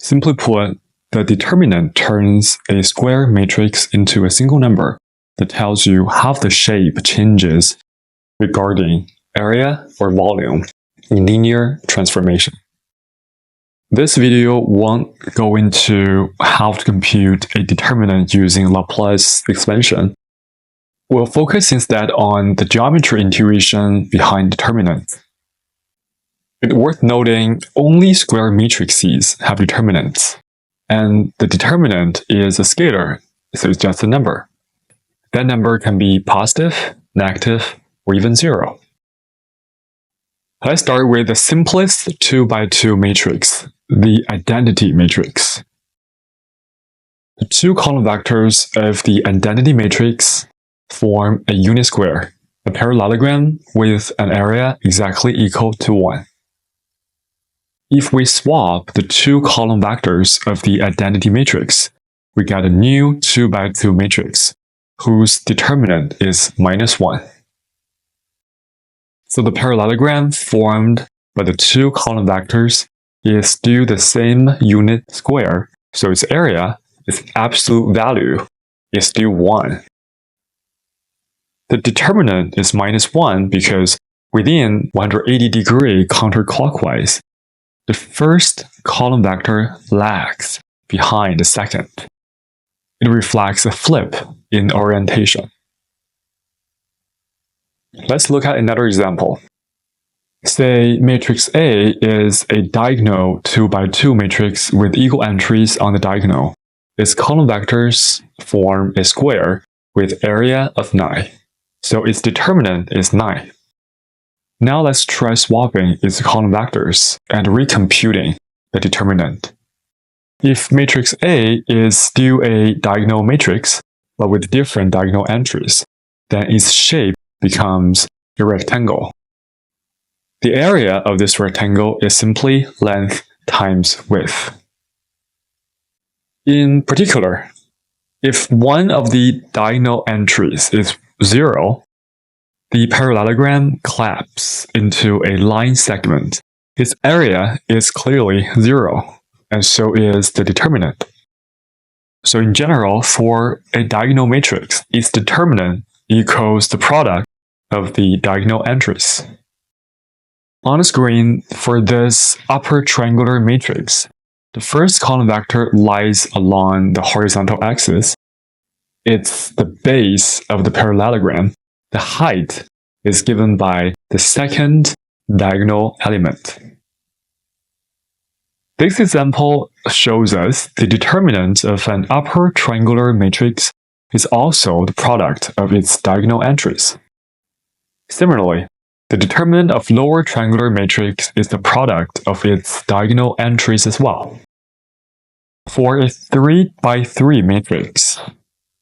Simply put, the determinant turns a square matrix into a single number that tells you how the shape changes regarding area or volume in linear transformation. This video won't go into how to compute a determinant using Laplace expansion. We'll focus instead on the geometry intuition behind determinants. It's worth noting only square matrices have determinants, and the determinant is a scalar, so it's just a number. That number can be positive, negative, or even zero. Let's start with the simplest 2x2 matrix, the identity matrix. The two column vectors of the identity matrix form a unit square, a parallelogram with an area exactly equal to 1. If we swap the two column vectors of the identity matrix, we get a new 2x2 matrix, whose determinant is -1. So the parallelogram formed by the two column vectors is still the same unit square, so its area, its absolute value, is still 1. The determinant is -1 because within 180-degree counterclockwise, the first column vector lags behind the second. It reflects a flip in orientation. Let's look at another example. Say matrix A is a diagonal 2x2 matrix with equal entries on the diagonal. Its column vectors form a square with area of 9, so its determinant is 9. Now let's try swapping its column vectors and recomputing the determinant. If matrix A is still a diagonal matrix, but with different diagonal entries, then its shape becomes a rectangle. The area of this rectangle is simply length times width. In particular, if one of the diagonal entries is 0, the parallelogram collapses into a line segment. Its area is clearly 0, and so is the determinant. So in general, for a diagonal matrix, its determinant equals the product of the diagonal entries. On the screen, for this upper triangular matrix, the first column vector lies along the horizontal axis. It's the base of the parallelogram. The height is given by the second diagonal element. This example shows us the determinant of an upper triangular matrix is also the product of its diagonal entries. Similarly, the determinant of lower triangular matrix is the product of its diagonal entries as well. For a 3x3 matrix,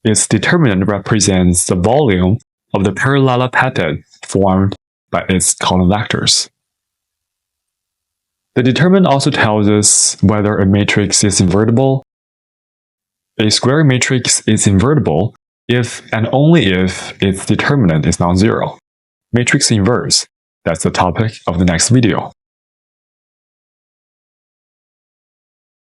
its determinant represents the volume of the parallelepiped formed by its column vectors. The determinant also tells us whether a matrix is invertible. A square matrix is invertible if and only if its determinant is non-zero. Matrix inverse, that's the topic of the next video.